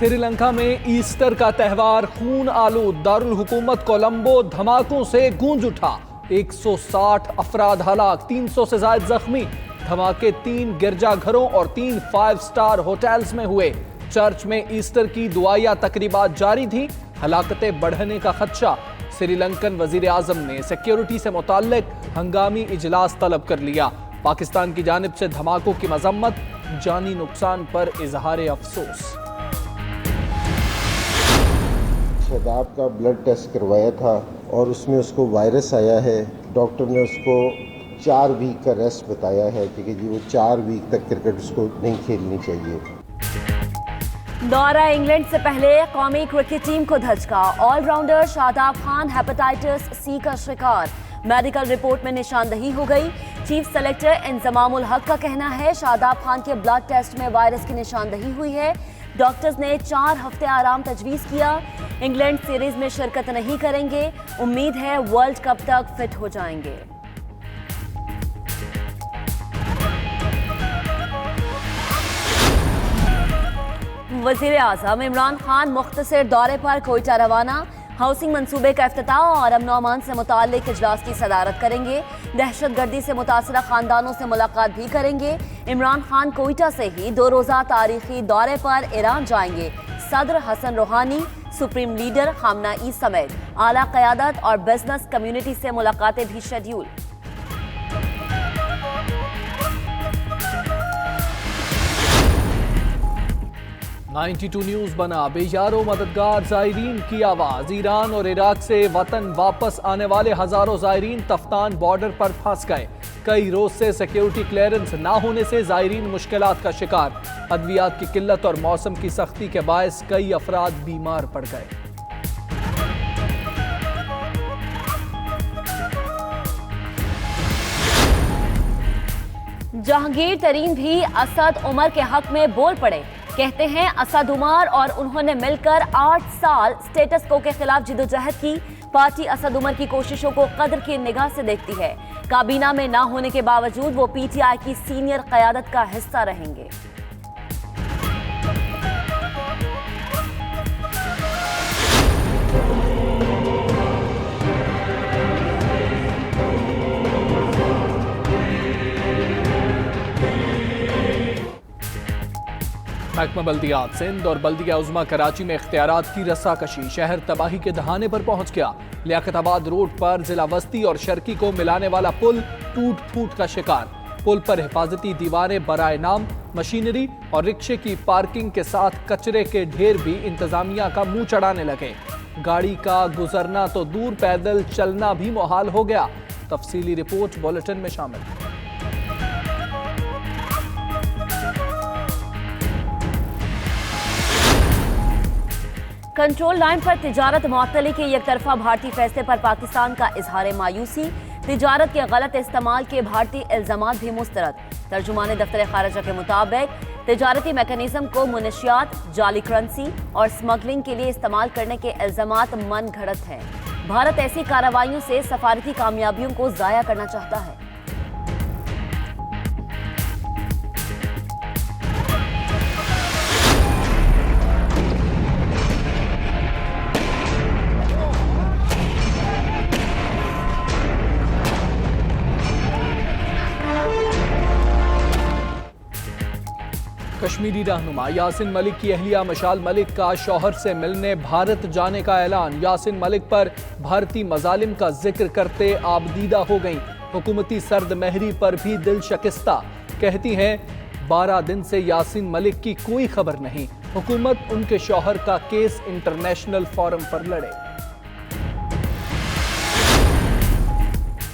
श्रीलंका में ईस्टर का त्यौहार खून आलूद दारुल हुकूमत कोलंबो धमाकों से गूंज उठा। 160 अफराद हलाक, 300 से ज्यादा जख्मी। धमाके 3 गिरजाघरों और 3 5 स्टार होटल्स में हुए। चर्च में ईस्टर की दुआया तकरीबात जारी थी। हलाकतें बढ़ने का खदशा। श्रीलंकन वजीर आजम ने सिक्योरिटी से मुताल्लिक हंगामी इजलास तलब कर लिया। पाकिस्तान की जानिब से धमाकों की मजम्मत, जानी नुकसान पर इजहार अफसोस। शादाब का ब्लड टेस्ट करवाया था और उसमें उसको वायरस आया है। डॉक्टर ने उसको 4 वीक का रेस्ट बताया है क्योंकि जी वो 4 वीक तक क्रिकेट उसको नहीं खेलनी चाहिए। दौरा इंग्लैंड से पहले कौमी क्रिकेट टीम को धचका। Allrounder Shadab Khan hepatitis C का शिकार। मेडिकल रिपोर्ट में निशानदही हो गई। चीफ सेलेक्टर इंजमामुल हक का कहना है शादाब खान के ब्लड टेस्ट में वायरस की निशानदही हुई है। डॉक्टर्स ने 4 हफ्ते आराम तजवीज़ किया। इंग्लैंड सीरीज में शिरकत नहीं करेंगे। उम्मीद है वर्ल्ड कप तक फिट हो जाएंगे। वज़ीर आज़म इमरान खान मुख्तसर दौरे पर कोयटा रवाना। हाउसिंग मंसूबे का इफ्तिताह और अमन व अमान से मुताल्लिक इजलास की सदारत करेंगे। दहशतगर्दी से मुतासरा खानदानों से मुलाकात भी करेंगे। इमरान खान कोयटा से ही 2 रोज़ा तारीखी दौरे पर ईरान जाएंगे। सदर हसन रूहानी, सुप्रीम लीडर खामना ई समेत आला क़यादत और बिजनेस कम्युनिटी से मुलाकातें भी शेड्यूल। $92 न्यूज़ बना बेयारो मददगार ज़ायरीन की आवाज़। ईरान और इराक से वतन वापस आने वाले हज़ारों ज़ायरीन तफ्तान बॉर्डर पर फंस गए। कई रोज से सिक्योरिटी क्लियरेंस ना होने से ज़ायरीन मुश्किलात का शिकार। अद्वियात की किल्लत और मौसम की सख्ती के बायस कई अफराद बीमार पड़ गए। जहांगीर तरीन भी असद उमर के हक में बोल पड़े। कहते हैं असद उमर और उन्होंने मिलकर 8 साल स्टेटस को के खिलाफ जिदोजहद की। पार्टी असद उमर की कोशिशों को कद्र की निगाह से देखती है। काबीना में ना होने के बावजूद वो पीटीआई की सीनियर क़यादत का हिस्सा रहेंगे। महकमा बल्दियात सिंध और बल्दिया उज़्मा कराची में इख्तियारात की रस्साकशी। शहर तबाही के दहाने पर पहुंच गया। लियाकताबाद रोड पर जिला वस्ती और शर्की को मिलाने वाला पुल टूट फूट का शिकार। पुल पर हिफाजती दीवारें बराए नाम, मशीनरी और रिक्शे की पार्किंग के साथ कचरे के ढेर भी इंतजामिया का मुंह चढ़ाने लगे। गाड़ी का गुजरना तो दूर, पैदल चलना भी मुहाल हो गया। तफसीली रिपोर्ट बुलेटिन में शामिल। कंट्रोल लाइन पर तिजारत मुअत्तली के एक तरफा भारतीय फैसले पर पाकिस्तान का इजहार मायूसी। तिजारत के गलत इस्तेमाल के भारतीय इल्जामात भी मुस्तरद। तर्जुमान दफ्तर खारजा के मुताबिक तिजारती मैकेनिज्म को मुनशियात, जाली करेंसी और स्मगलिंग के लिए इस्तेमाल करने के इल्जामात मन घड़त हैं। भारत ऐसी कार्रवाइयों से सफारती कामयाबियों को जाया करना चाहता है। कश्मीरी रहनुमा यासिन मलिक की अहलिया मशाल मलिक का शौहर से मिलने भारत जाने का ऐलान। यासिन मलिक पर भारतीय मजालिम का जिक्र करते आबदीदा हो गईं। हुकूमती सर्द महरी पर भी दिल शकिस्ता। कहती हैं 12 दिन से यासिन मलिक की कोई खबर नहीं। हुकूमत उनके शौहर का केस इंटरनेशनल फोरम पर लड़े।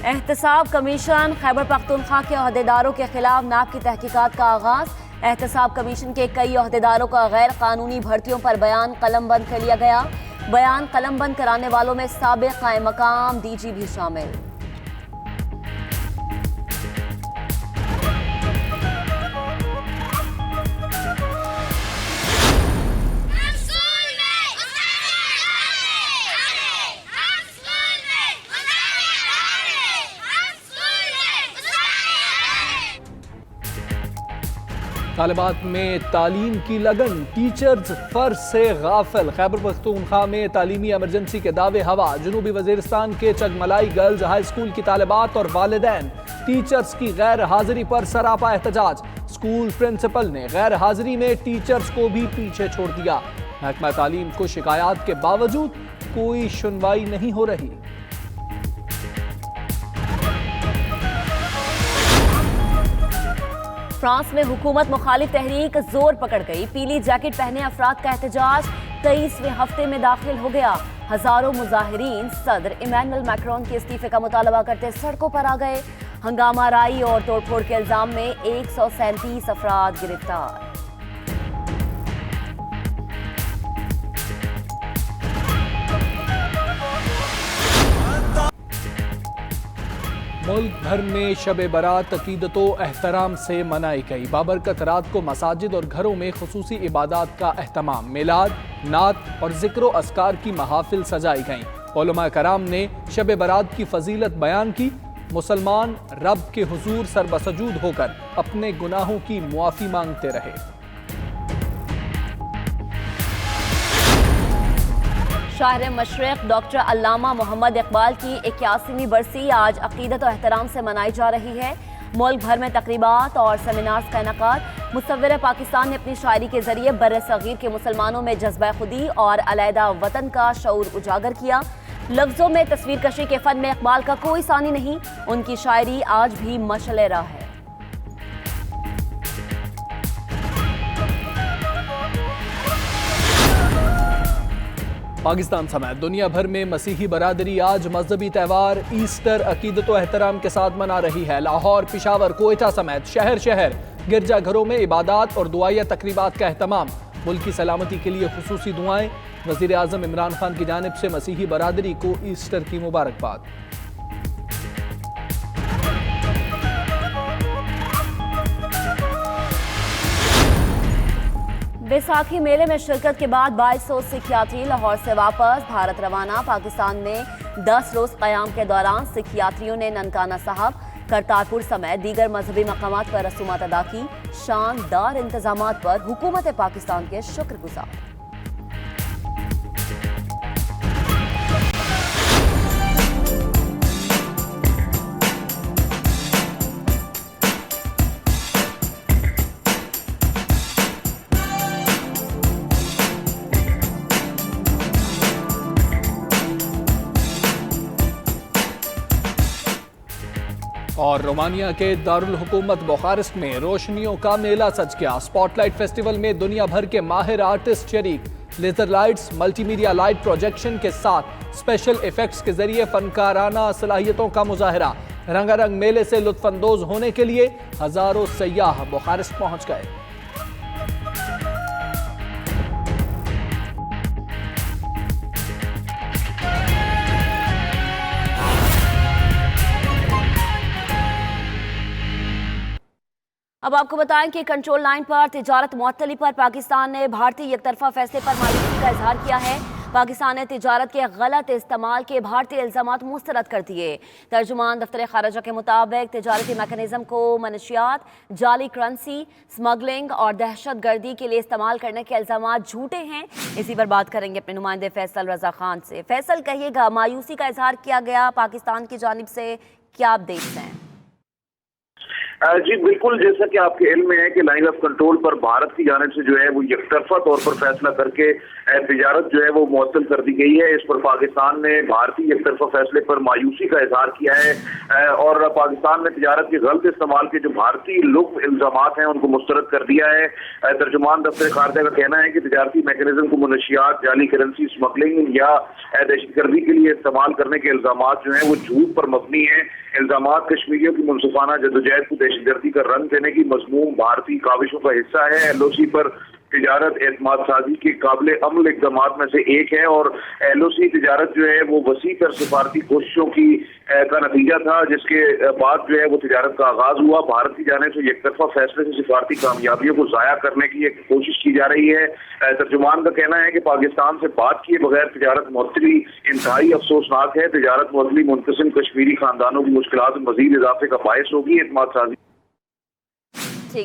एहतसाब कमीशन खैबर पख्तूनख्वा के अहदेदारों के खिलाफ नाक की तहकीकात का आगाज। एहतसाब कमीशन के कई अहदेदारों का गैर कानूनी भर्तियों पर बयान कलमबंद कर लिया गया। बयान कलमबंद कराने वालों में साबिक कायम मकाम डीजी भी शामिल। तालिबात में तालीम की लगन, टीचर्स फर्ज से गाफिल। खैबर पख्तूनख्वा में तालीमी इमरजेंसी के दावे हवा। जनूबी वजीरिस्तान के चगमलाई गर्ल्स हाई स्कूल की तालिबात और वालिदैन टीचर्स की गैर हाजिरी पर सरापा एहतजाज। स्कूल प्रिंसिपल ने गैर हाजिरी में टीचर्स को भी पीछे छोड़ दिया। महकमा तालीम को शिकायत के बावजूद कोई सुनवाई नहीं हो रही। फ्रांस में हुकूमत मुखालिफ तहरीक जोर पकड़ गई। पीली जैकेट पहने अफराद का एहतजाज 23वें हफ्ते में दाखिल हो गया। हजारों मुजाहिरीन सदर इमैनुअल मैक्रोन के इस्तीफे का मुतालबा करते सड़कों पर आ गए। हंगामा राई और तोड़फोड़ के इल्जाम में 137 अफराद गिरफ्तार। मुल्क भर में शब बरात अकीदतो एहतराम से मनाई गई। बाबरकत रात को मसाजिद और घरों में खुसूसी इबादत का एहतमाम। मिलाद, नात और जिक्र अस्कार की महाफिल सजाई गईं। उलमा कराम ने शब बरात की फजीलत बयान की। मुसलमान रब के हुजूर सरबसजूद होकर अपने गुनाहों की मुआफ़ी मांगते रहे। शाहर मशरिक़ डॉक्टर अल्लामा मोहम्मद इकबाल की 81वीं बरसी आज अकीदत और एहतराम से मनाई जा रही है। मुल्क भर में तकरीबात और सेमिनार्स का इनकाद। मुसव्विर पाकिस्तान ने अपनी शायरी के जरिए बर्र सगीर के मुसलमानों में जज्बा खुदी और अलहदा वतन का शऊर उजागर किया। लफ्जों में तस्वीर कशी के फन में इकबाल का कोई सानी नहीं। उनकी शायरी आज भी मशअले राह है। पाकिस्तान समेत दुनिया भर में मसीही बरादरी आज मजहबी त्यौहार ईस्टर अकीदत व एहतराम के साथ मना रही है। लाहौर, पिशावर, कोयटा समेत शहर शहर गिरजाघरों में इबादत और दुआया तकरीबात का एहतमाम। मुल्क की सलामती के लिए खुसूसी दुआएं। वज़ीर आज़म इमरान खान की जानिब से मसीही बरादरी को ईस्टर की मुबारकबाद। बैसाखी मेले में शिरकत के बाद 2200 सिख यात्री लाहौर से वापस भारत रवाना। पाकिस्तान में 10 रोज क़याम के दौरान सिख यात्रियों ने ननकाना साहब, करतारपुर समेत दीगर मजहबी मकामात पर रसूमात अदा की। शानदार इंतजामात पर हुकूमत पाकिस्तान के शुक्रगुजार। और रोमानिया के दारुल हुकूमत बुखारेस्ट में रोशनियों का मेला सज गया। स्पॉटलाइट फेस्टिवल में दुनिया भर के माहिर आर्टिस्ट शरीक। Laser lights, multimedia light projection के साथ स्पेशल इफेक्ट्स के जरिए फनकाराना सलाहियतों का मुजाहरा। रंगारंग मेले से लुत्फानंदोज होने के लिए हजारों सयाह बुखारेस्ट पहुंच गए। अब आपको बताएं कि कंट्रोल लाइन पर तिजारत मुअत्तली पर पाकिस्तान ने भारतीय एकतरफा फैसले पर मायूसी का इजहार किया है। पाकिस्तान ने तिजारत के गलत इस्तेमाल के भारतीय इल्जामात मुस्तरद कर दिए। तर्जुमान दफ्तर खारजा के मुताबिक तिजारती मैकेनिज्म को मनशियात, जाली करेंसी, स्मगलिंग और दहशत गर्दी के लिए इस्तेमाल करने के इल्जामात झूठे हैं। इसी पर बात करेंगे अपने नुमाइंदे फैसल रजा खान से। फैसल, कहिएगा, मायूसी का इजहार किया गया पाकिस्तान की जानिब से, क्या आप देखते हैं? जी बिल्कुल, जैसा कि आपके इल्म में है कि लाइन ऑफ कंट्रोल पर भारत की जानिब से जो है वो एकतरफा तौर पर फैसला करके तिजारत जो है वो मुअत्तल कर दी गई है। इस पर पाकिस्तान ने भारतीय एकतरफा फैसले पर मायूसी का इजहार किया है और पाकिस्तान में तिजारत के गलत इस्तेमाल के जो भारतीय लुप्त इल्जामात हैं उनको मुस्तरद कर दिया है। तर्जुमान दफ्तर खारजा का कहना है कि तिजारती मैकेनिज्म को मनशियात, जाली करेंसी, स्मगलिंग या दहशतगर्दी के लिए इस्तेमाल करने के इल्जामात जो है वो झूठ पर मबनी है। इल्जामात कश्मीरियों की मुनसिफाना जदोजहद को दहशतगर्दी का रंग देने की मजमूम भारतीय काविशों का हिस्सा है। LOC पर तिजारत एतमाद साजी के काबिल अमल इक़दामात में से एक है और LOC तिजारत जो है वो वसी तर सिफारती कोशिशों की का नतीजा था, जिसके बाद जो है वो तिजारत का आगाज हुआ। भारत की जानिब से एक तरफा फैसले से सिफारती कामयाबियों को ज़ाया करने की एक कोशिश की जा रही है। तर्जुमान का कहना है कि पाकिस्तान से बात किए बगैर तिजारत मुअत्तली इंतहाई अफसोसनाक है। तिजारत मुअत्तली मुनक़सिम कश्मीरी खानदानों की मुश्किलात में मज़ीद इजाफे का बायस होगी। एतमाद साजी